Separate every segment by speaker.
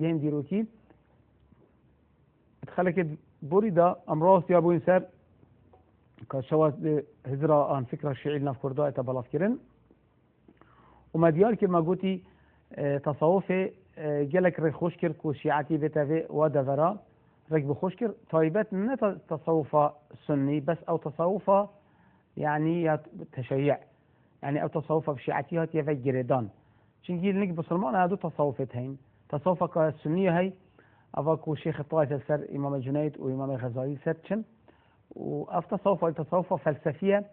Speaker 1: ين ديروكي تخلك بوريدا امراض يا ابو انسان كشواذ هزرا عن فكره الشيعي لنا في كرداء تبلاف كرن وما ديال كما قلتي تصوفي جلك ري خوشكر كو شيعتي بتافي ودفرا ركب خوشكر طيبات نه تصوف سني بس او تصوف يعني تشيع يعني او تصوف في شيعتي هات يفي جردان شنجي نك بسلمان هادو تصوفتين تصوف السنية هي افاكو شيخ الطائفة سر امام الجنيد وامام الغزالي سرتشن واف تصوف فلسفية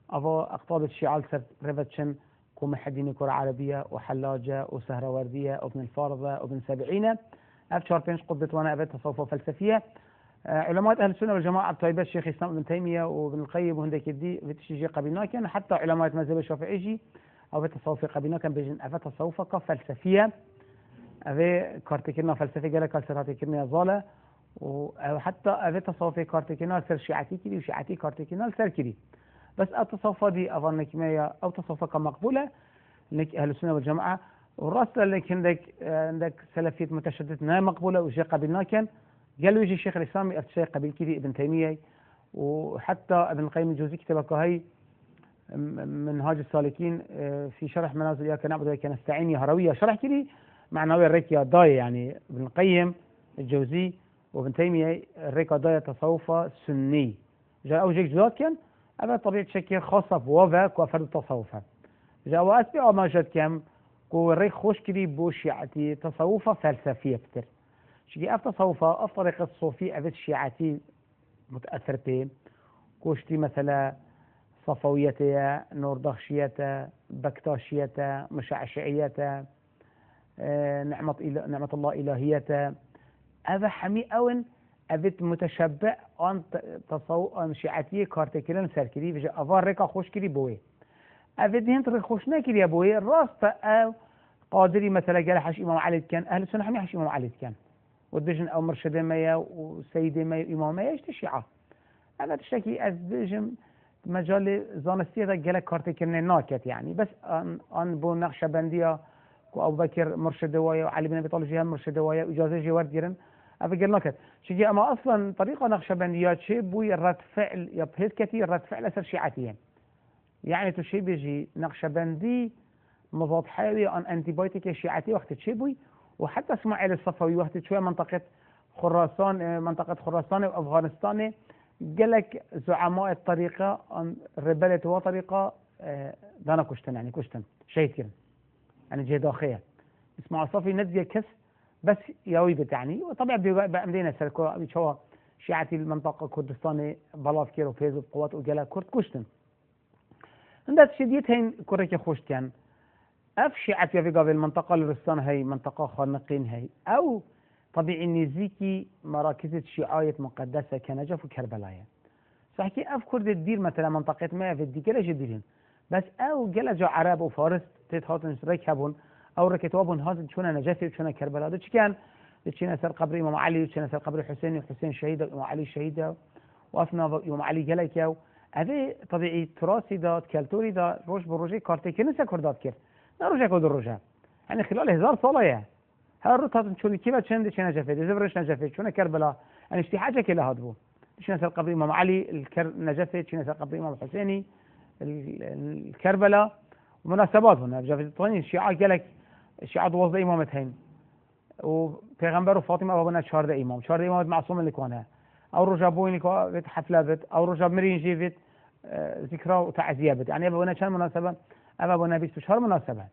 Speaker 1: افا اقطاب الشيعة سر ريفتشن كو محدين كرة عربية وحلاجة وسهروردية وابن الفارضة وابن سبعين اف شهر بينش قبة وانا ابد تصوف فلسفية علماء اهل السنة والجماعة طيبة الشيخ الاسلام ابن تيمية وابن القيم وهندك الدي بتشيجي قبلنا كان حتى علماء مذهب الشافعي او في تصوف قبلنا كان بيجن افا تصوف كفلسفية افي كارتكنا فلسفي قال كالسراتي كنا زاله وحتى افي تصوفي كارتكنا سر شيعتي كذي وشيعتي كارتكنا سر كذي بس التصوف دي اظن كمية او تصوفك مقبولة لك اهل السنة والجماعة والراس لك عندك سلفية متشدد ما مقبولة وشيء قبلنا كان قالوا يجي الشيخ الاسلامي الشيء قبل كذي ابن تيمية وحتى ابن القيم الجوزي كتبك هاي منهاج السالكين في شرح منازل اياك نعبد واياك نستعين يا هروية شرح كذي معنوي الريكيا ضايع يعني ابن القيم الجوزي وابن تيمية الريكا ضايع تصوف سني جاء او جيك جزات كان أبا طبيعة شكل خاصة بوافا كوافر التصوفة جاء وأسبع ما جد كم كو الريك خوش كري بو شيعتي تصوفة فلسفية بتر شكي أف تصوفة أف طريقة الصوفي أفت شيعتي متأثرتين كوشتي مثلا صفويته نوردخشيته بكتاشيته مشعشعيته نعمة الله إلهيته أفا حمي أون أبت متشبع عن تصو شيعتي كارتكلن سركري بجا أفار ريكا خوش كري بوي أبت هنت ريك خوش ناكري بوي راست أو قادري مثلا قال حش إمام علي كان أهل السنة حمي حش إمام علي كان ودجن أو مرشد مايا وسيد مايا إمام مايا إيش الشيعة أنا تشتكي أزدجن مجال زانستي هذا قال كارتكلن ناكت يعني بس أن بو نقشبندية أبو بكر مرشد ويا وعلي بن أبي طالب جهان مرشد ويا إجازة جوار ديرن أفكر نكت شجع أما أصلا طريقة نقشبنديات شيء بوي رد فعل يبهز كثير رد فعل أثر شيعتين يعني تشي بيجي نقشبندي مضاد حيوي عن أنتيبيوتيك شيعتي وقت تشي بوي وحتى اسماعيل الصفوي وقت شوية منطقة خراسان وأفغانستان قالك زعماء الطريقة عن ربلة وطريقة دانا كشتن يعني كشتن شيء كده يعني جداخية اسمع صافي نزيه كس بس ياوي بتعني وطبعا بأمدينا سركو بيشوا شيعتي المنطقة كردستاني بلاف كيرو فيزو قوات وجلا كرد كشتن عندها شديتين كوريك خوشتين اف شيعتي في قبل المنطقة لرستان هي منطقة خانقين هي او طبيعي نزيكي مراكز شيعية مقدسة كنجف وكربلاء صحكي اف كرد الدير مثلا منطقة ما في الديكلا جديدين بس او جلا جو عرب وفارس تتهاتن ركبون او ركتوابون هذا شونا نجفي شونا كربلاء ده كان شينا سر قبر امام علي وشينا سر قبر حسين وحسين شهيد وامام علي شهيد وافنا امام علي جلكاو هذه طبيعي تراثي دات كالتوري دا روش بروجي كارتي كنسه كردات كيف نروجا كود الرجا يعني خلال 1000 سنه يا هالرطات شو كيف تشند شينا جفي زبرش نجفي شونا كربلاء يعني اشتحاجه كلا هادبو شينا سر قبر امام علي نجفي شينا سر قبر امام حسيني الكربلاء مناسبات هنا جافي الطني الشيعة قالك الشيعة وصل إمامتين وبيغمبر وفاطمة أبونا شهر إمام معصوم اللي كونه أو رجع بوين بيت حفلة بيت أو رجع مرين جيبت ذكرى وتعزية بيت يعني أبونا كان مناسبة أبونا بيس بشهر مناسبة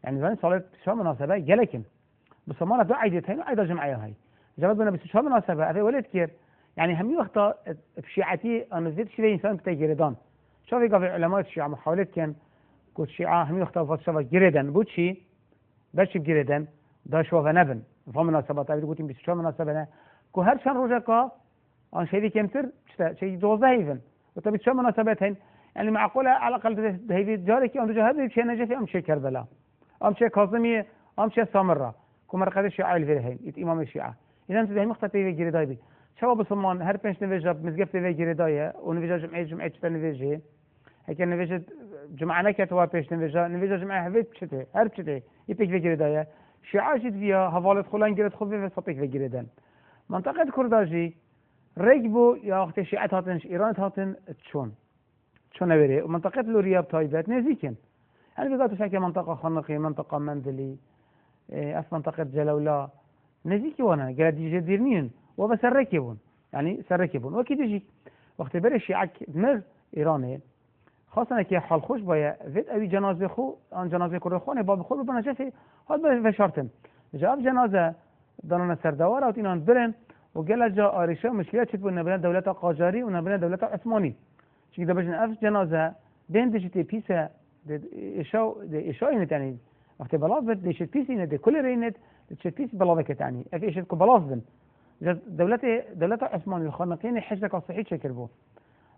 Speaker 1: يعني زين صارت بشهر مناسبة جلكن بس ما لا عيدتين عيد جمعية هاي جابنا بس بشهر مناسبة أبي ولد كير يعني همي وقت بشيعتي أنا زيد شيء إنسان بتجردان شوفي قبل علماء الشيعة محاولة كان كنت شيعة هم يختلفوا شوفا جريدن بوتشي باش جريدن دا شوفا نبن فهم مناسبات أبي قلت بس شو مناسبة كو هر شان رجعك عن شيء كمتر شيء دوزه هيفن وتبي شو مناسبتهن يعني معقولة على الأقل هذي جارك أم رجع هذا شيء نجفي أم شيء كربلاء أم شيء كاظمية أم شيء سامرة كو مرقد الشيعة الفيرهين إمام الشيعة إذا أنت هم مختلفين في جريداي بي شو بسمان هر بنش نفجب مزقف في جريداية ونفجب جمعة نفجه هيك نفجد جمعة نكت وابيش نفجا جمعة هفيت بشته هر بشته يبيك في جريداية شيعة فيها حوالت خلان جرت خو في سطيك في جردن منطقة كرداجي ركبوا يا أختي شيعة هاتن إيران هاتن شون نبره ومنطقة لوريا بتايبات نزيكن يعني بقى تشكي منطقة خنقي منطقة منزلي أف منطقة جلولة نزيكي وانا قال دي جديرنين وبس الركبون يعني سركبون وكيد يجي وقت بري شيعة دمر إيراني خاصة كي حال خوش بايا فيت أبي جنازة خو أن جنازة كره خو باب خو بنا شافي هاد بشرطن جاب جنازة دانا سردوار أو تينان برن وقال جا آريشة مشكلة شد بنا بين دولة قاجاري ونبنا دولة عثماني شيء ده بجن أف جنازة بين دشتي بيسا إشاء إنت يعني وقت بلاف بد دشت بيس إنت كل رينت دشت بيس بلافك يعني أف إيش تكو بلاف بن دولة عثماني الخانقين حجتك الصحيح شكر بو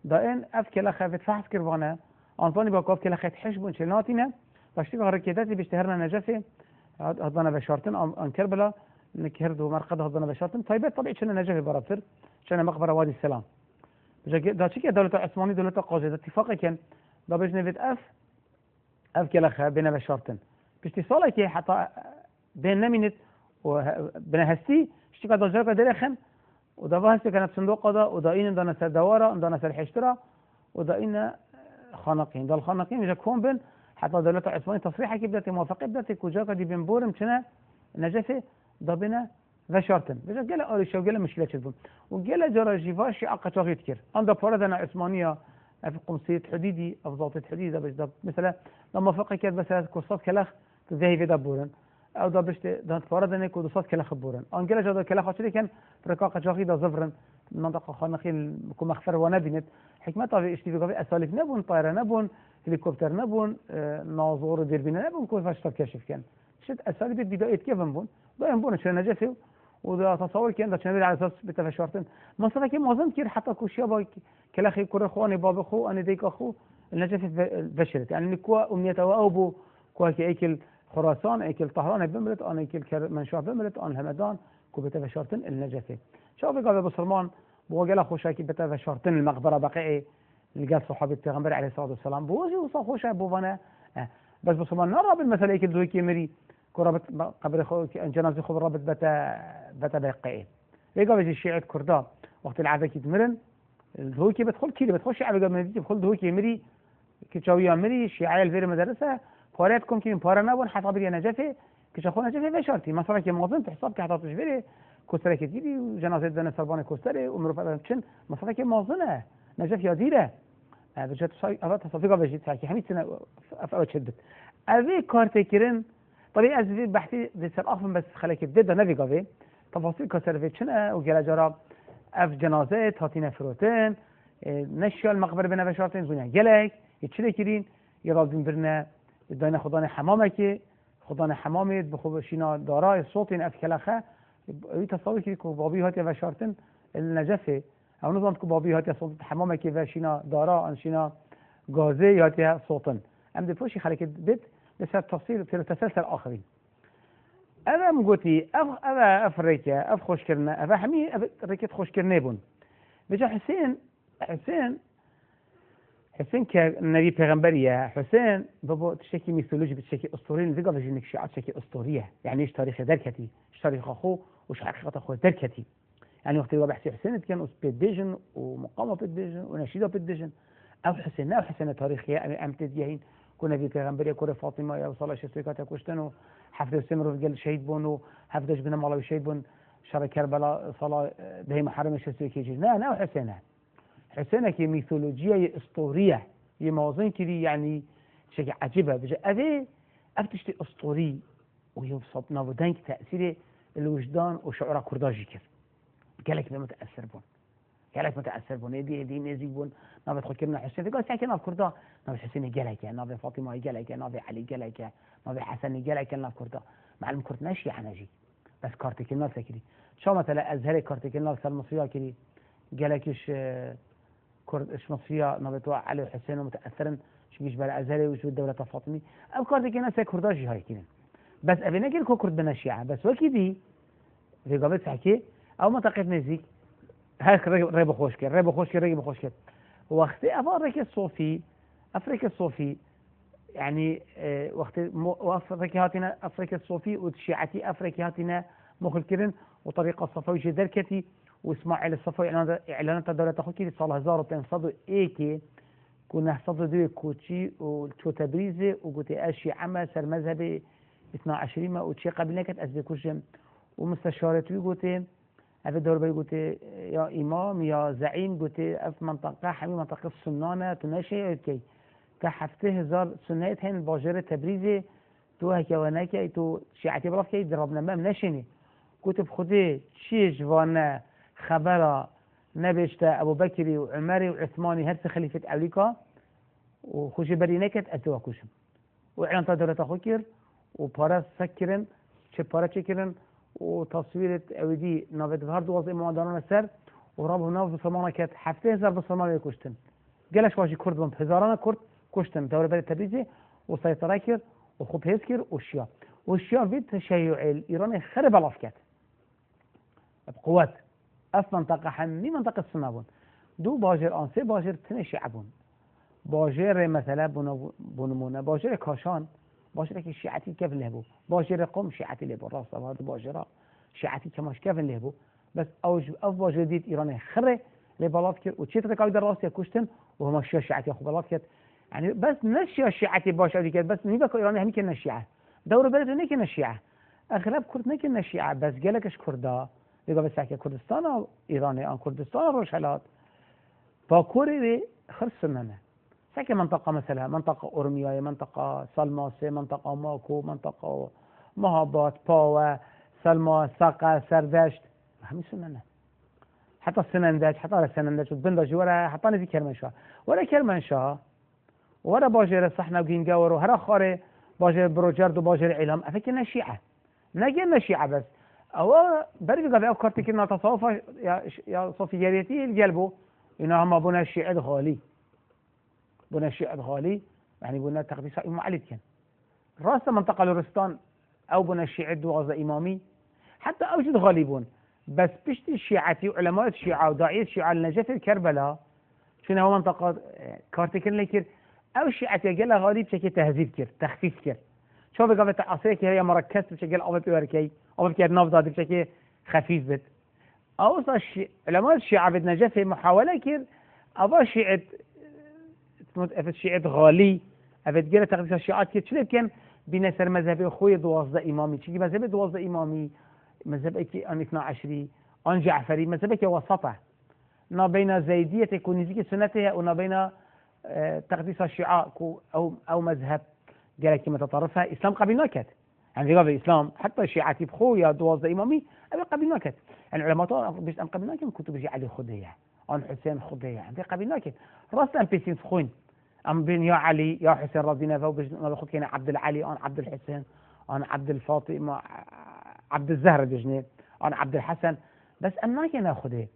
Speaker 1: دائن اف كلا خافت فحص كربانه انطوني باكوف كلا خيت حشبون شلناتينا باشتي غركيتاتي بيشتهرنا نجفه هضنا بشارتن ان كربلا نكهرد ومرقد هضنا بشارتن طيبات طبيعي شنو نجفه برابتر شنو مقبره وادي السلام دا شيء دولة عثماني دولة قاجة اتفاق كان دا باش نفيد اف كلا خا بين بشارتن بيشتي صالك حتى بين نمينت وبين هستي شتي قد جاك درخن وده بحث كانت صندوق قضاء ودائين دانا سر دوارة دانا سر حشترة ودائين خانقين ده الخانقين يجا كون بن حتى دولة عثمانية تصريحها كي بدأت موافقة بدأت كوجاكا دي بن بورم شنا نجفة ضبنا فشارتن بجا قال أوليشا وقال مشكلة شدبون وقال جرى جيفاشي أقا يذكر عند فردنا عثمانية في قمصية حديدي أفضلت حديدي بس مثلا لما فقه كانت مثلا كورسات كلاخ تذهي في دبورن او دا بشت دا تفاردنه کو دوسات کلا خبورن انگل جدا کلا خاطری کن فرقاق جاقی دا زفرن منطقه خانقی کو مخفر و نبینت حکمت او اشتباقی اسالک نبون طائره نبون هلیکوپتر نبون ناظور دربینه نبون کو فاش کشف کن شد اسالک بدايت كيف بون دا بون شنو نجفه ودا تصور كان دا شنو على اساس بتفشرتن مثلا كي موزن كير حتى كوشيا با كلا خي كره خواني باب خو انا ديك اخو النجف بشرت يعني كوا امنيته وابو كوا كيكل خراسان ايكل طهران بمرت ان ايكل منشاه بمرت ان همدان كو بتفشرتن النجفه شوف قال بسلمان بو قال خوشاكي بتفشرتن المقبره بقيع لقى صحابه البيغمبر عليه الصلاه والسلام بوزي وصخوشه بوفانا بس بسلمان نرى بالمثل ايكل دوكي مري كربت قبر خو جنازه خو ربط بتا بقيع يقال بيجي الشيعة كردا وقت العاده كي تمرن الهوكي بدخل كيلي بدخل شعب قبل ما تدخل دهوكي مري كيتشاويا مري شيعة الفير مدرسه فاراتكم كين بارا نبون حساب لي نجفه كشخو نجفه بشرطي مثلا كي موظن حساب كي حطت جبري كوسترا كتيري وجنازه دنا سربان كوستري ومرفع تشن مثلا كي موظنه نجف يا ديره بجت شيء ابات تصفيقه بجي تحكي حميد سنه افا شدت ابي كارتكرن طبيعي از بحثي بسر افهم بس خليك بدا نافيغا في تفاصيل كسرفيتشن وجلا جرا اف جنازات هاتين فروتين نشال مقبره بنا بشرطين زونيا جلك يتشلي كرين يرادين برنا دانا خدان حمامك خدان حمامت بخوب شینا دارای صوتین اف کلاخه ای تصاویر که بابی هاتی و شارتن النجفه او نظام که بابی هاتی صوت حمامك و شینا دارا ان شینا غازه هاتی صوتن ام دي فوشي خليك بيت بس التفصيل في التسلسل الاخرين انا مقوتي انا افريكا اف خوش كرنا اف حمي ريكت خوش كرنيبون بجا حسين كنبي پیغمبريه حسين بابا تشكي ميثولوجي بتشكي اسطوريه نزيقه بجنك شيعه تشكي اسطوريه يعني ايش تاريخ دركتي ايش تاريخ اخوه وش حقيقه اخوه دركتي يعني وقت اللي بحثي حسين كان بيديجن ومقامه بيديجن ونشيده بيديجن او حسين تاريخيه امتديهين كنا في پیغمبريه كره فاطمه يا صلاه شتيكات كشتنو حفظ السمر قال شهيد بونو حفظ بن مالوي شهيد بون شر كربلاء صلاه به محرم شتيكي لا حسين كي ميثولوجيا اسطوريه يموازن كذي يعني شيء عجيبه بجا اذي افتشتي اسطوري ويوصل نابودانك تاثير الوجدان وشعور كرداجي كيف قالك متاثر بون يدي نزيق بون نابد خو كنا حسين قال ساكن كردا نابد حسين قالك نابد فاطمه قالك نابد علي قالك نابد حسن قالك نابد كردا معلم كرد ماشي يعني بس كارتك الناس كذي شو مثلا ازهر كارتك الناس المصريه كذي قالكش كرد ايش مصريه نبتوع علي وحسين ومتاثرا شو بيش بلا ازهري وشو الدوله الفاطمي او كرد كنا سي كرداجي هاي كده بس ابينا كل كرد بنا الشيعه بس وكيدي في قبل حكي او منطقه نزيك هاك ريب خوشكر وقت افريقيا الصوفي يعني وقت أفريقيا هاتنا أفريقيا الصوفي والشيعتي أفريقيا هاتنا مخل كرن وطريقة الصفوي جدر كتي وإسماعيل الصفوي إعلانات الدولة تأخذ كي صار 1500 إيكي كنا حصل دوي كوتشي وتشو تبريزي وقلت أشي عما سر مذهبي 12 ما وتشي قبل نكت أزبكوشم ومستشارتي قلت هذا الدور بي قلت يا إمام يا زعيم قلت أف منطقة حمي منطقة السنانة تناشي كي كحفته هزار سنات هن باجرة تبريزي تو هكا وناكا تو شيعتي براف كي دربنا ما منشني كتب خدي شي جوانا خبرة نبشتا أبو بكري وعمري وعثماني هرس خليفة أمريكا وخوشي بري نكت أتوا كوشم وإعلان دولة خكر وبارا سكرن چه بارا چكرن وتصويرة أودي نافد هارد وظي معدانون السر ورابه ناف بسلمانة كت حفته هزار بسلمانة كشتن قالش واجي كرد بمت هزارانة كرد كشتن دولة بري تبريزي وسيطرة كر وخب هزكر والشيا فيد تشيع الإيراني خرب الأفكات بقوات أف منطقة حمي منطقة السنابون دو باجر أنسي باجر تنشي عبون باجر مثلا بنمونه باجر كاشان باجر که شیعتی كيف لهبو باجر قوم شيعتي لهبو راست هذا باجرة شيعتي كماش كيف لهبو بس أوج أف باجر ديت إيراني خره لبلاط كر وشيت تكايد الراس يكشتن وهم الشيعة شيعتي أخو بلاط كت يعني بس نشيا شيعتي باجر ديت بس نيبك إيراني هم كنا الشيعة دور بلد نكنا الشيعة أغلب كرد نكنا الشيعة بس قالكش كردا يقول بس حكي كردستان أو إيراني أو كردستان روشهلات باكوري خرس سننه سكن منطقة مثلا منطقة أورميا منطقة سلماسة منطقة ماكو منطقة مهابات باوا سلما ساقة سردشت همي سننه حتى السنندج حتى السنندج وبندج ورا حتى نزي كرمنشاه ولا كرمنشاه ورا باجر صحنا وجينجاور وهرا خاري باجر بروجرد وباجر علم أفكرنا الشيعة نجينا الشيعة بس أو بري قبل أفكرت كنا تصوف يا صوفياتي الجلبو إنها هم بنا الشيعة غالي بنا الشيعة غالي يعني بنا تقديس إمام علي كان راس منطقة لورستان أو بنا الشيعة دوغز إمامي حتى أوجد غالبون بس بشتي الشيعة وعلماء الشيعة وداعية الشيعة النجف الكربلاء شنو هو منطقة كارتكن لكر أو الشيعة يقول غالي بشكل تهذيب كر تخفيف كر شوف قبل تعصيك هي مركز بشكل أول بيوركي أول كير نافذ بشكل خفيف بت أو علماء الشيعة بدنا جفة محاولة كير أبا شيعة أفت شيعة غالي أفت جرى تقديس الشيعات كير شلون كان بنسر مذهبي أخوي دوازدة إمامي شيء مذهبي دوازدة إمامي مذهبك أن 12 أن جعفري مذهبك وسطه ما بين زيدية كونيزية سنتها وما بين تقديس الشيعة أو مذهب قال كما تطرفها إسلام قبل نكت يعني قبل الإسلام حتى الشيعة يبخوا يا دوازدة إمامي أبي قبل نكت العلماء بيش أم قبل نكت كتب جي علي خدية أن حسين خدية عندي قبل نكت راس أم بيسين فخوين أم بين يا علي يا حسين رضينا فو بيش ما بخد كنا عبد العلي أنا عبد الحسين أنا عبد الفاطمة عبد الزهرة بجنة أنا عبد الحسن بس أم ما كنا خدية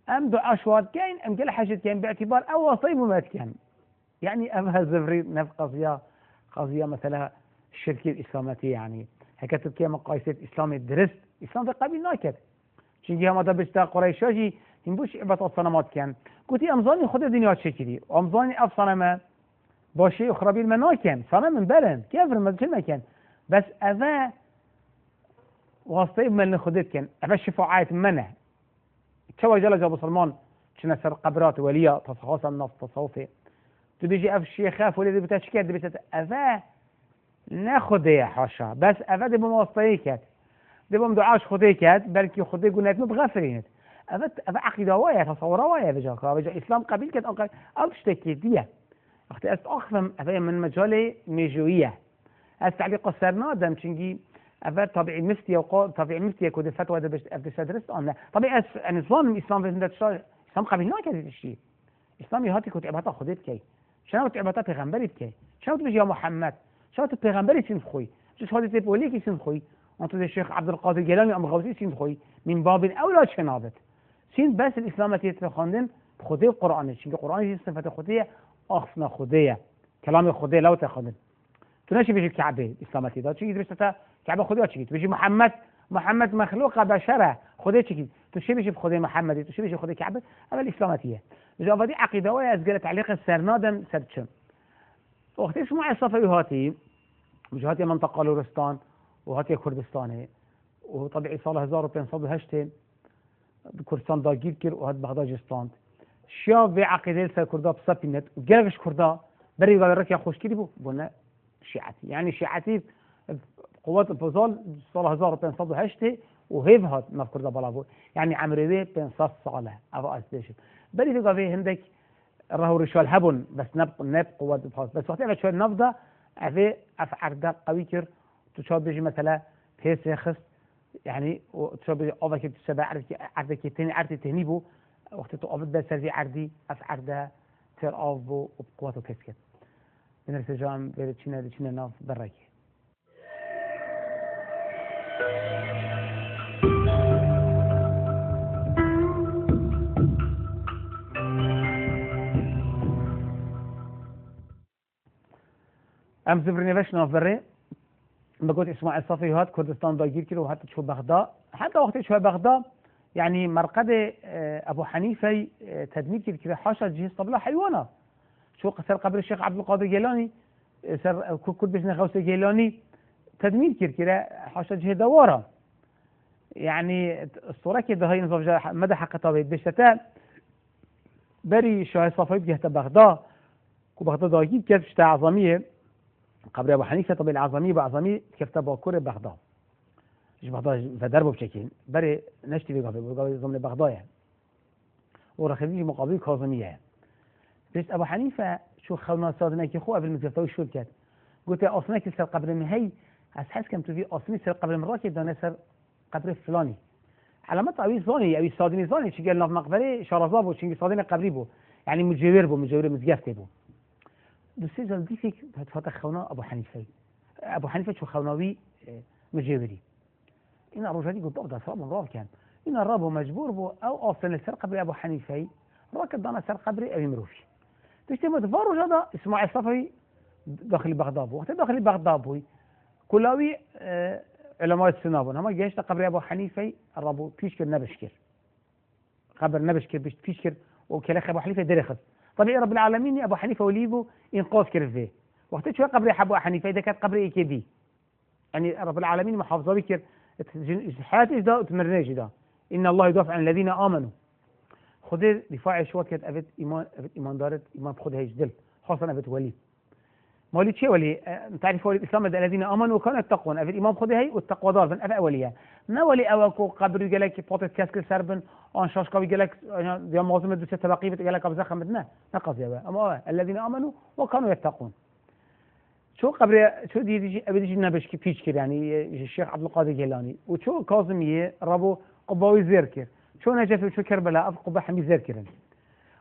Speaker 1: أم دعاء شواد كاين أم قال حاجة كاين باعتبار أول طيب وما كان يعني أم هالزفري نفس قضية مثلا الشركية الإسلامية يعني هكذا كي مقايسة إسلامي درست إسلام في قبيل ناكد شنجي هم دبشتا قريشاجي ينبوش عبادة الصنمات كان كنتي أمزاني خد الدنيا شكلي وأمزاني أف صنمة باشي أخربي المناكن صنم من بلن كيف المزجل ما كان بس أذا واسطيب من خدت كان أذا الشفاعات منه شو جل جابو سلمان شنا سر قبرات وليا تصخص النفط تصوفي تبيجي أف الشيخاف ولدي بتشكيل دي بتت أذا ناخذ يا حاشا بس أفاد بمواصليكات دبم دعاش خديكات بلكي خدي قلنا متغفرين أفاد عقيدة وايا تصور وايا بجا إسلام قبيل كت أو تشتكي ديه أختي أخفم أفاد من مجال ميجوية التعليق السرنادم تشنجي أفاد طبيعي المفتي وقال طبيعي المفتي كود الفتوى ده بس درست أنا طبيعي نظام الإسلام في إسلام قبيل ناكد الشيء إسلام يهاتي كنت عبادة خديت كي شنو تعبادة بيغمبرت كي شنو تبيجي يا محمد شو تبيغمبري سين خوي شو هذا تبوليكي سين خوي أنت الشيخ عبد القادر الجيلاني أم غوثي سين خوي من باب أولى شنابت سين بس الإسلام تخاندن بخدي القرآن شيء القرآن هي صفة خدية أخفنا خدية كلام خدية لو تخاندن تناشي بيجي الكعبة الإسلامية ده شيء بس كعبة خدية شيء بيجي محمد مخلوق بشرة خدية شيء تشي بيجي بخدي محمد تشي بيجي بخدي كعبة أما الإسلامية بيجي أفادي عقيدة ويا أزجل تعليق السرنادم سرتشم وقت اسماعيل الصفوي هاتي وجهاتي منطقة لورستان وهاتي كردستان وطبيعي صار 1508 كردستان داگیر کرد و هات بغداد جستاند شیا و عقیده سر کردا بسپینت و گرگش کردا بری قال ركيا خوش كده بنا شيعتي يعني شيعتي قوات الفصال صار 1508 وهيف هات نفكر ده بلاغو يعني عمري بين صف صالة أبو أسديش بلي في قضية عندك راهو رشال هبون بس نب قوات الفصال بس وقت شوية نفضة أفي أفعردا قوي كر تشاب بيجي مثلا بيس يخص يعني وتشاب بيجي أوفك تشبع عردك تاني عردي تهنيبو وقت تقابل بس في عردي أفعردا تر أوفو وبقوات وكسكت من السجام بيرتشينا ناف براكي أمس برنيفش ناف بري بقول إسماعيل الصفي هات كردستان داير كيلو حتى تشوف بغداد حتى وقت تشوف بغداد يعني مرقدة أبو حنيفة تدمير كده حاشا جهاز طبلة حيوانة شو سر قبر الشيخ عبد القادر الجيلاني سر كل بجنة غوث الجيلاني تدمير كده حاشا جهاز دوارة يعني الصورة كده هاي نظام مدى حق طبيعي بشتى بري شاهد صفي بجهة بغداد وبغداد داير كيف شتى عظمية قبر أبو حنيفة طبيعي العظمية بعظمية كيف تباكر بغداد مش بغداد فدربوا بشكل بري نشتي بغداد ضمن بغداد يعني ورخيبي مقابل كاظمية يعني. بس أبو حنيفة شو خونا صادنا كي خو قبل متفتوي شو كات قلت أصلا كسر قبر من هي أسحس كم تبي أصلا سر قبر من راكي دانا سر قبر فلاني علامات أبي صاني أبي صادني صاني شو قال مقبرة شرزاب وشين صادنا قبريبو يعني مجاور مزجفت بو بس إذا دي فيك هتفتح خونا أبو حنيفة شو خوناوي مجاوري إن الرجال قلت أبدا صاب الراب كان إن الراب مجبور بو أو أصلا سر قبر أبو حنيفة راكد دانا سر قبر أبي مروفي تشتمت فاروج هذا إسماعيل الصفوي داخل بغداد وقت داخل بغداد كلاوي علماء السنابون هم جيش قبر أبو حنيفة الرابو بيشكر نبشكر قبر نبشكر بيشكر وكلاخ أبو حنيفة درخت طبيعي رب العالمين أبو حنيفة وليبو إنقاذ كرفه وقت شو قبر أبو حنيفة إذا كانت قبر إيكيدي يعني رب العالمين محافظة بكر حياتي ده وتمرناش ده إن الله يدافع عن الذين آمنوا خذ دفاع شو كانت أبد إيمان دارت إيمان بخذ هيج دل خاصة أبد ولي مولي شيء ولي تعرف ولي الإسلام الذين آمنوا وكانوا يتقون أبد إيمان بخذ هي والتقوى دار من أبد وليا ما ولي أوكو قبر يجلك بوتة كاسكل سربن أن شاش كوي يجلك يا معظم الدراسات تبقي بتجلك أبزخ مدنا نقص يا بقى أما الذين آمنوا وكانوا يتقون شو قبر شو دي أبد يجي نبش كيفيش كده يعني الشيخ عبد القادر الجيلاني وشو كاظمية ربو قباوي زيركر شو نجف وشو كربلاء قبة حمي زيركرن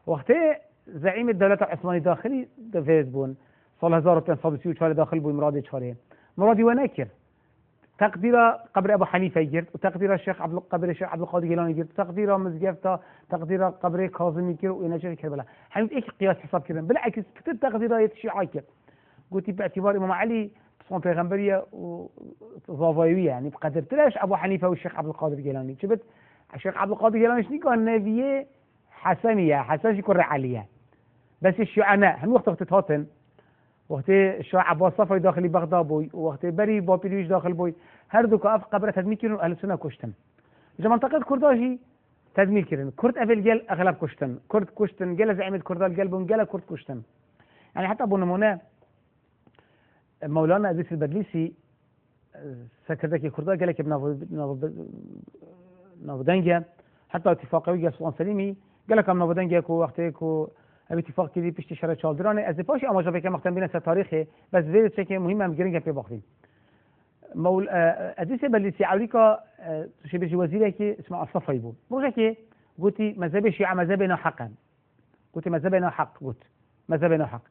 Speaker 1: وقتها زعيم الدولة العثمانية داخلي دفيز بون صار 1534 داخل بو مرادي شهرين مرادي وناكر تقدير قبر ابو حنيفه يجرد وتقدير الشيخ قبر الشيخ عبد القادر الجيلاني يجرد تقدير مزجفتا تقدير قبر كاظمي كير ونجف كربلاء حمد ايش قياس حساب كرن بالعكس كتب تقديرات الشيعة قلت باعتبار امام علي صون بيغمبريه وظافويه يعني بقدر تلاش ابو حنيفه والشيخ عبد القادر الجيلاني شفت الشيخ عبد القادر الجيلاني شنو كان نبيه حسنيه حسن يكون عليا بس الشيعة هم وقت تتهاتن وقت الشيعة عباس صفوي داخل بغداد بوي وقت بري بابيلوش داخل بوي هر دو كاف قبر تدمير كيرن اهل السنه كشتن اذا منطقه كرداجي تدمير كيرن كرد افل جل اغلب كشتن كرد كشتن جل زعيم كردال قلبهم جل كرد كشتن يعني حتى ابو نمونه مولانا ادريس البدليسي سكرتك كردال قال لك نافدنجا حتى اتفاقيه سلطان سليمي قال لك نافدنجا كو وقتكو اتفاق كذي بيشت شرط شالدرانه از پاش اما جا که مختم بین تاریخ بس ویل چه مهمه گرینگ پی باخیم مول ادریس بلدیسی امریکا شي بيجي وزيره كي اسمه الصفي بود روجا كي قلتي مذهب الشيعة مذهبنا حقا قلت مذهبنا حق قلت مذهبنا حق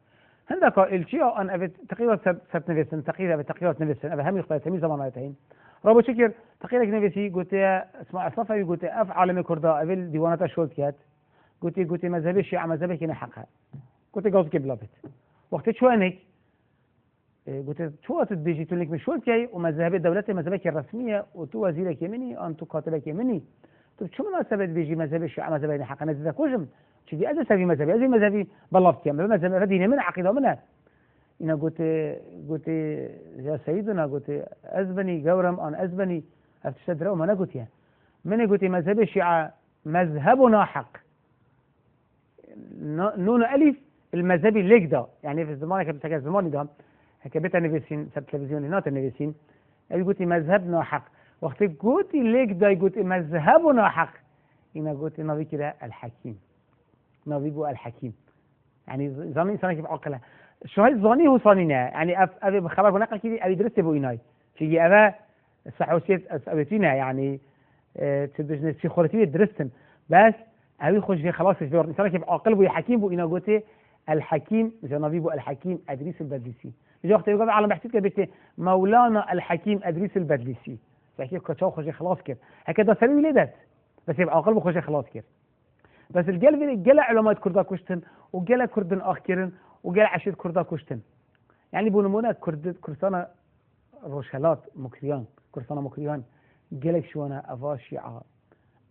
Speaker 1: عندك الشيعة ان ابي تقريبا سبت نفسن تقريبا نفسن ابي هم يختار تميز زمانتين رابو شكر تقريبا نفسي قلت اسمه الصفي قلت اف عالم كردا ابي ديوانات شولت كات قلت مذهب الشيعة مذهبك هنا حقها قلت جوز كبلابت وقت شو انك قلت شو تبيجي تقول لك مش شولتي ومذهب دولتي مذهبك الرسمية وتو وزيرك يمني أنتو كاتبك يمني طب شو مناسبة بيجي مذهب الشيعة مذهب هنا حقها نزل كوجم شدي أجل سبي مذهبي أجل مذهبي بلابتي مذهب ديني من عقيدة منها اینا قلت يا سيدنا قلت أزبني جورم أن أزبني أفتشتدره وما نقولتيه من قلت مذهب الشيعة مذهبنا حق نون ألف المذهبي ليك ده يعني في الزمان كنت الزمان ده كبت نفسين في التلفزيون هنا نفسين قلت مذهبنا حق وقت قلت ليك ده قلت مذهبنا حق إنا قلت نبي كده الحكيم نبي بو الحكيم يعني زمان إنسان كيف عقله شو هاي زاني هو صانينا يعني أبي خبر بنقل كذي أبي درست بو إناي في أبا الصحوسية أبيتينا يعني تبجن في خلتي درستن بس أبي خش في خلاص في إنسان كيف عقل بو حكيم بو إنا قلت الحكيم جنبي بو الحكيم أدريس البدلسي جا وقت يقول على محسوب كبت مولانا الحكيم أدريس البدلسي فكيف كتشاو خش خلاص كده هكذا سلوي لدت بس يبقى عقل بو خش خلاص كده بس الجل علماء كردا كشتن وجل كردن آخرين وجل عشير كردا كشتن يعني بونمونا كردستان روشلات مكريان كردستان مكريان جلك شوانا أفا شيعة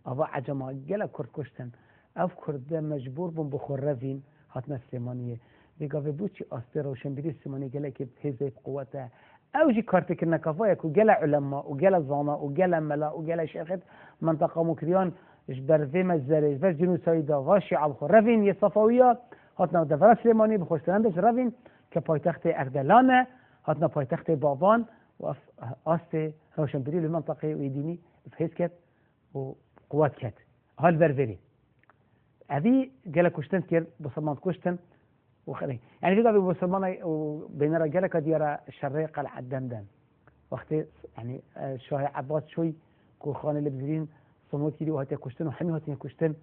Speaker 1: أفا عجماء جل كرد كشتن أف كرد مجبور بون بخورفين هاتنا سليمانية بيقافي بوشي أستير وشنبيري السليمانية جلك بهزة قوته أوجي كارتك النكافايك وجل علماء وجل زانا وجل ملا وجل شيخت منطقة مكريان جبر في مزارج بس جنوسايدا واشي على رافين يصفوية هاتنا دفرة سليماني بخوشتندش رافين كبايتخت أردلانة هاتنا بايتخت بابان وأست روشنبيري المنطقة ويديني بحيث وقوات كت هالبرفري هذه جل كشتن كير بصمان كشتن وخلي يعني في قبل بصمان وبين رجال كديرة الشريقة العدندن وقت يعني شوي عباس شوي كوخان اللي بزين صمود كيدي وهاتي كشتن وحمي هاتي كشتن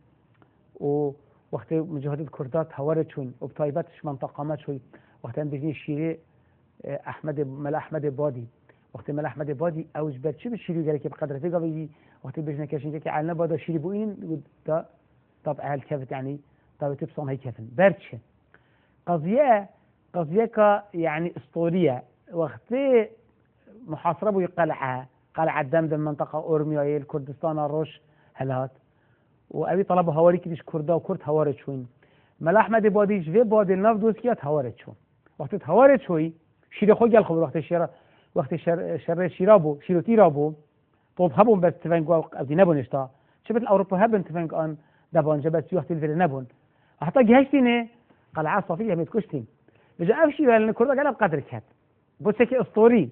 Speaker 1: ووقت مجاهدة كردات هوارد شون وبطايباتش منطقامات شوي وقت بيجي الشيري ملا أحمد بادي وقت ملا أحمد بادي أوج بات شو بالشيري قال لك بقدر في قبل وقت بيجنا كاشين كي علنا بادا شيري بوين دا طبعا هالكفت يعني طبعا تبصون هي كفن بردش قضية يعني اسطورية وقت محاصرة بو قلعة دمدم منطقة أورميا الكردستان الروش هلات وأبي طلبوا هواري كديش كردا وكرد هوارد شوين ملا أحمد باديش في بادي الناف دوسكيات هوارد شون وقت هوارد شوي شيري خوجي الخبر وقت شر شيرابو شيروتي رابو طب هبون بس تفنقوا أبدي نبون إشتا شبت الأوروبا هبن تفنق أن دبان جبت وقت الفيل نبون حتى جهشتينه قلعة صفية متكشتين بجا أفشي لأن كردا قال بقدر كات بوسك أسطوري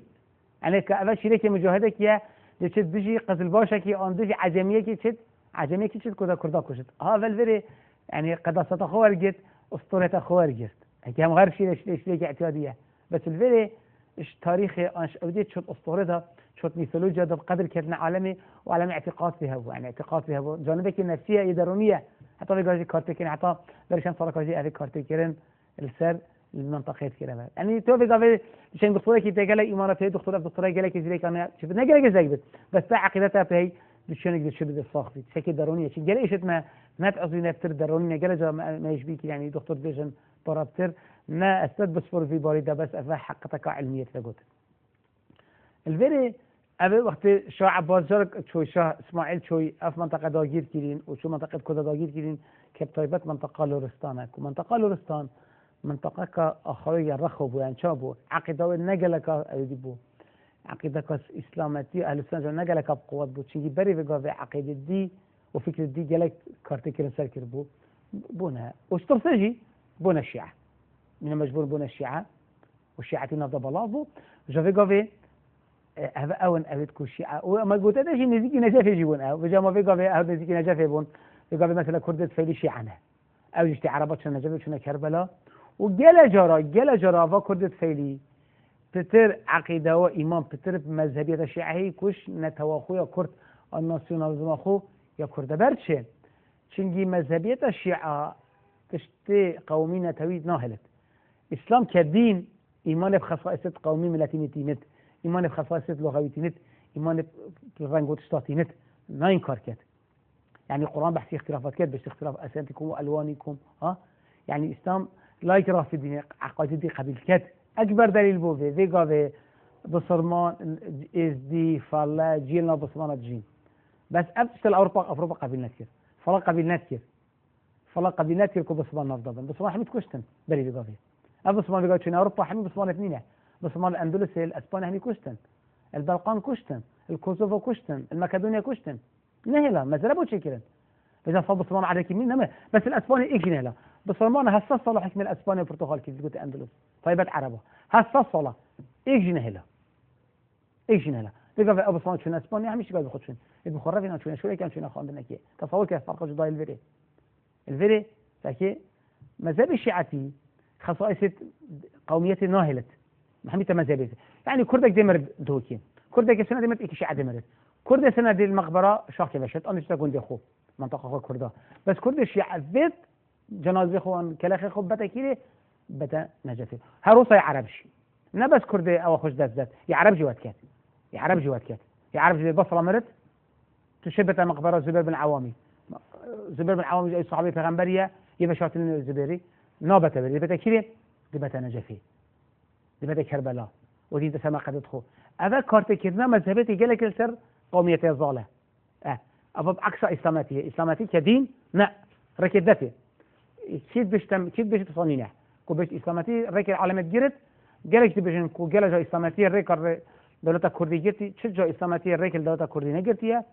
Speaker 1: يعني كأفشي لك مجاهدك يا لشد بيجي قتل باشك أن دجي عجمية كي كردا كشت هذا الفيري يعني قداسة خوارجت أسطورة خوارجت هيك هم غير شيء ليش اعتيادية بس الفيري إيش تاريخي أنش أوديت شوت أسطورتها شوت ميثولوجيا ده بقدر كتنا عالمي وعالمي اعتقاد فيها يعني اعتقاد فيها جانبك النفسية إدارونية حتى بيجي كارتكين حتى برشان صار كذي أبي كارتكين السر المنطقة كده يعني تو بيجي عشان دكتورة كي تقول إمارة في دكتورة قال لك زي كان شوف نقول لك بس عقيدتها في بشون يقدر شو بده الصاخبي شكل درونية شيء قال إيش ما تعطي نفتر درونية قال جا ما يشبيك يعني دكتور فيجن برابتر ما أستد بس في باريدا بس أفهم حقتك علمية لقوت الفيري أبي وقت شو عباس جرك شو إسماعيل شوي أف منطقة داغير كيرين وشو منطقة كذا داغير كيرين كبطيبات منطقة لورستانك ومنطقة لورستان منطقة كأخرية رخب يعني شابو عقيدة النجلة أيديبو عقيدة كاس إسلامتي أهل السنة نجلة كبقوات بو تشيجي بري في عقيدة دي وفكرة دي جالك كارتكير سركر بو بونا وسترسجي بونا الشيعة من مجبور بونا الشيعة والشيعة نفض بلاظو جافي قافي هذا أون أبيت كل شيعة وما قلت هذا شيء نزيكي نجاف يجيبون أو بجا في قافي هذا نزيكي نجاف يبون في قافي مثلا كردة فيلي شيعنا أو جشتي عربات شنا نجاف شنا كربلاء وجلا جرا فكردة فيلي بتر عقيدة وإمام بتر بمذهبية الشيعة كوش نتواخو يا كرد الناسيوناليزم أخو يا كرد برشة شنجي مذهبية الشيعة تشتي قومي نتويد ناهلت إسلام كدين إيمان بخصائص قومي ملتينتي نت إيمان بخصائص لغويتي نت إيمان برنجوت شتاتي نت ما ينكر كت يعني القرآن بحث اختلافات كت بس اختلاف أسانتكم وألوانكم يعني إسلام لا يكره في الدين عقائد دي قبيل كت أكبر دليل بوفي في قاضي بصرمان إز دي فلا جيلنا بصرمان الجين بس أبتشتل أوروبا قبيل نتكر فلا قبيل نتكر كو بصرمان نفضل بصرمان حميد كشتن بري في قاضي بسمان بيقول شنو أوروبا حمي بسمان اثنين بسمان الأندلس الأسبان هني كشتن البلقان كشتن الكوسوفو كشتن المقدونيا كشتن نهلا مثلا بو شكلن إذا صاب بسمان على كمين نما بس الأسباني إيش نهلا بسمان هسه صلاح حكم الأسباني والبرتغال كيف قلت الأندلس طيبة عربة هسه صلاح إيش نهلا إيش نهلا بيقول في أبو صمان شنو أسبانيا هم يشجع بيخش شنو بخرج فينا شنو شو كان شنو خاندنا كي تصور كيف فرق جداي الفيري لكن مذهب الشيعتي خصائص قومية ناهلت محمية مذهبية يعني كردك دمرد دوكين كردك سنة دمرد إيك شيعة دمرد كرد سنة دي المقبرة شاكي بشت أنا تقول دي خو منطقة خو كردا بس كرد الشيعة ذات جنازة خوان كلاخي خو بتا كيري بتا نجفي هروسا يعربش نبس كرد أو خوش ذات يعرب جوات كات يعرب جوات كات يعرب جوات بصرة مرت تشبت مقبرة زبير بن عوامي زبير بن عوامي أي صحابي پیغمبرية يبشرت الزبيري نابت بري بتا كيري دي بتا نجفي دي بتا كربلاء ودي تسمى قد خو هذا كارت كرنا مذهبتي جالك السر قومية الظالة أبو بعكس إسلاماتي كدين لا ركدته كيد تصنينه كو بيش إسلاماتي ركد علامة جرت جالك تبيجن كو جالجا إسلاماتي ركر دولة كردي جرتي شجع إسلاماتي ركل دولة كردي نجرتيها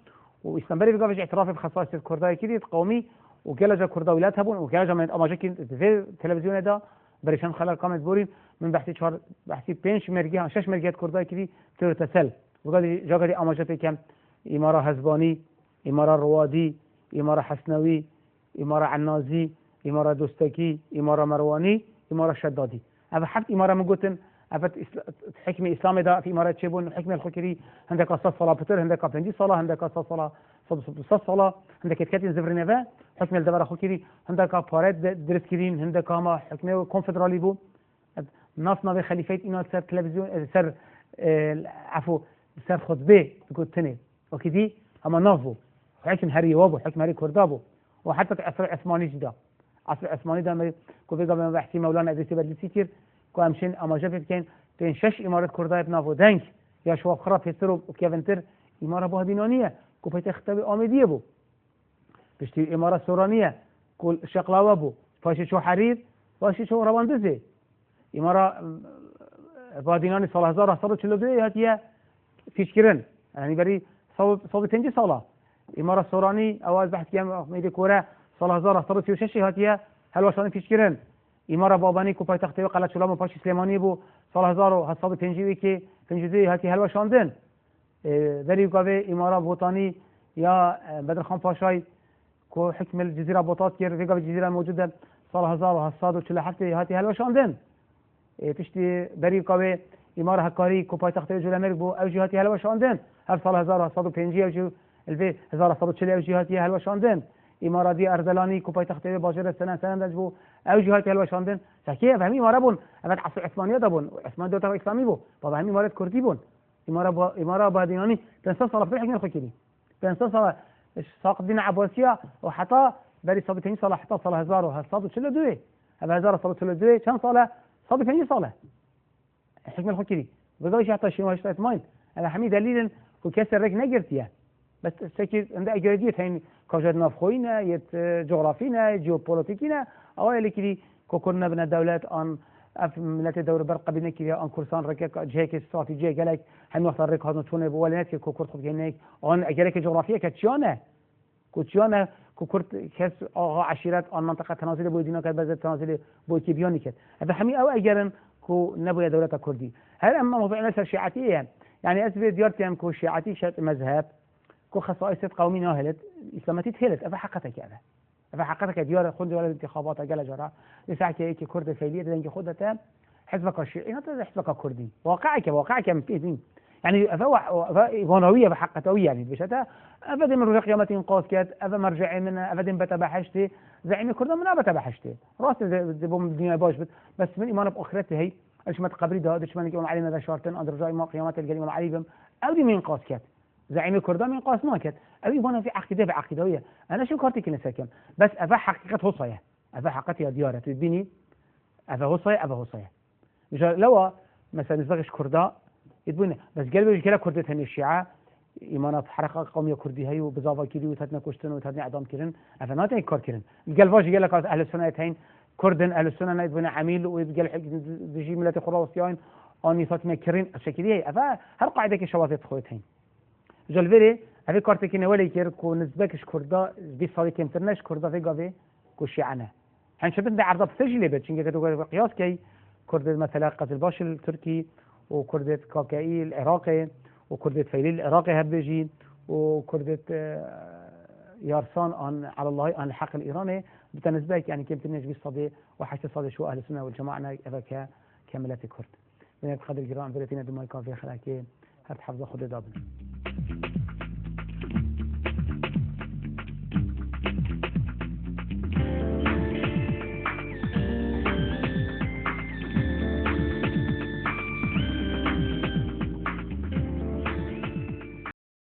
Speaker 1: وإسلام بري بيجا اعتراف بخصائص الكرداي كديت قومي وجالجا كردا ولاد هبون وجالجا من أماجك في التلفزيون ده بريشان خلال قامت بورين من بحثي شهر بحثي بينش مرجع شش مرجعات كرداي كدي ترتسل وقال جاكدي أماجتي كم إمارة هزباني إمارة روادي إمارة حسنوي إمارة عنازي إمارة دوستكي إمارة مرواني إمارة شدادي هذا حتى إمارة مقولن هذا حكم إسلامي ده في إمارة شيبون حكم الخكري عندك قصص صلاة بتر عندك بنجي صلاة عندك قصص صلاة صد صلاة عندك كتكاتين زفرنيفا حكم الدبر خكري عندك بارات درس كرين عندك ما حكمه كونفدرالي بو ناصنا بخليفة إنه سر تلفزيون سر عفو سر خطبة تقول تاني وكذي أما نافو حكم هري وابو حكم هري كردابو وحتى عصر عثماني جدا عصر عثماني ده كوفي قبل بحثي مولانا ادريس بدلسي كير كو امشين اما جابت كان بين شش امارات كرداي بنافو دنك يا شو خراب فيسترو وكيفنتر اماره بو بينونيه كو بيت اختبي اميديه بو بشتي اماره سورانيه كل شقلاوه بو فاشي شو حرير فاشي شو رواندزي اماره باديناني صلاح هزار حصلت شلو هاتيه فيشكرن يعني بري صوب تنجي صلاة إمارة سوراني أواز بحث كيام ميدي كورة صلاة هزار أخطر سيوششي هاتيا هل وشاني فيشكرن إمارة باباني كوباي تختوي قلت شلام وفاش سليماني بو صلاة هزار وهصاب تنجي كي تنجي هاتي هل وشاندن ذري قابي إمارة بوطاني يا بدر خان باشاي كو حكم الجزيرة بوطات كير في قابي الجزيرة الموجودة صلاة هزار وهصاد وشلا حتى هاتي هل وشاندن تشتي بري قابي إمارة هكاري كوباي تختوي جولامير بو أو جهاتي هل وشاندن هل صار 1150 أو الفي 1140 أو جهاتي هل وشاندن إمارة دي أردلاني كوباي تختوي باجر سنة دجبو أو جهاتي هل وشاندن فكيف همي إمارة بون أبد عصر عثمانية دبون عثمان دولة إسلامي بو بابا همي إمارة كردي بون إمارة باديناني تنسى صلاة في حكم الخكيري تنسى صلاة ساق دين عباسية وحتى بري صابتين صلاة حتى صلاة 1142 هذا 1142 كان صلاة صابتين صلاة حكم الخكيري بقولش حتى شيء واش ماين انا حمي دليل وكسر رك نجرتيه بس سكي عند اجريديه هين كوجد نافخوينا يت جغرافينا جيوبوليتيكينا او اللي كذي كنا بنا دولات ان اف ملت دور برق بينك كذا ان كورسان رك جهك استراتيجيه قالك هم وقت الرك هذا تونه بولنات كوكرت خد هناك ان اجريك جغرافيه كتشانه كوتشانه كوكرت كاس عشيرات ان منطقه تنازل بودينا كبز تنازل بوكيبيوني كت هذا حمي او اجرن كو نبوي دولة كردي هل أما موضوع نسر شيعتية يعني أسباب ديارتي أم كو شيعتي شات مذهب كو خصائص قومي ناهلت إسلامتي تهلت أفا حقتك هذا أفا حقتك ديار خد ولا الانتخابات قال جرا لساعة هيك كرد فيلية لأنك خدتها حزبك الشيعي هذا حزبك كردي واقعك مفيدين يعني أفا غنوية بحقتوية يعني بشتى أبدا من رجع قيامة قاس كات أفا مرجع منها أبدا بتبحشتي زعيم كرد منها بتبحشتي راس دبوم الدنيا باش بس من إيمان بآخرته هي ايش ما تقبري ده ايش ما نقول علينا ذا شارتن اندر جاي ما قيامات الجريمه عليهم او دي من قاس كات زعيم كردان من قاس ما كات او وانا في عقيده بعقيدويه انا شو كارتي كنا ساكن بس افا حقيقه هوصيه افا حقيقه دياره تبيني افا هوصيه مش لو مثلا زغش كردا يتبون بس قلبي كلا كردتهم الشيعه ايمانات حركه قوميه كردي هي وبزافا كيدي وتتنا كشتن وتتنا اعدام كيرن افا ناتي كار كيرن قلباش قال لك اهل السنه هين كردن اهل السنه نايت بنا عميل ويبقى الحق بيجي ملة خراسيان اني فاطمه كرين شكليه افا هر قاعده كشوازت خوتين جلفري افي كارتك نولي كير كو نسبكش كردا بي صاري كمترناش كردا في قافي كوشي عنها حن شبت دي عرضه بتسجلي بتشنجه كدو قياس كي كرد مثلا قتل باش التركي وكردة كاكائي العراقي وكردة فيليل العراقي هبجين وكردة يارسان على الله عن الحق الإيراني بالنسبة يعني كم تنجي بالصدي وحتى صدي شو أهل السنة والجماعة أذا كاملة كرد من القدر الجيران بلتين دماء كافية خلاكي هات حفظة خد دابن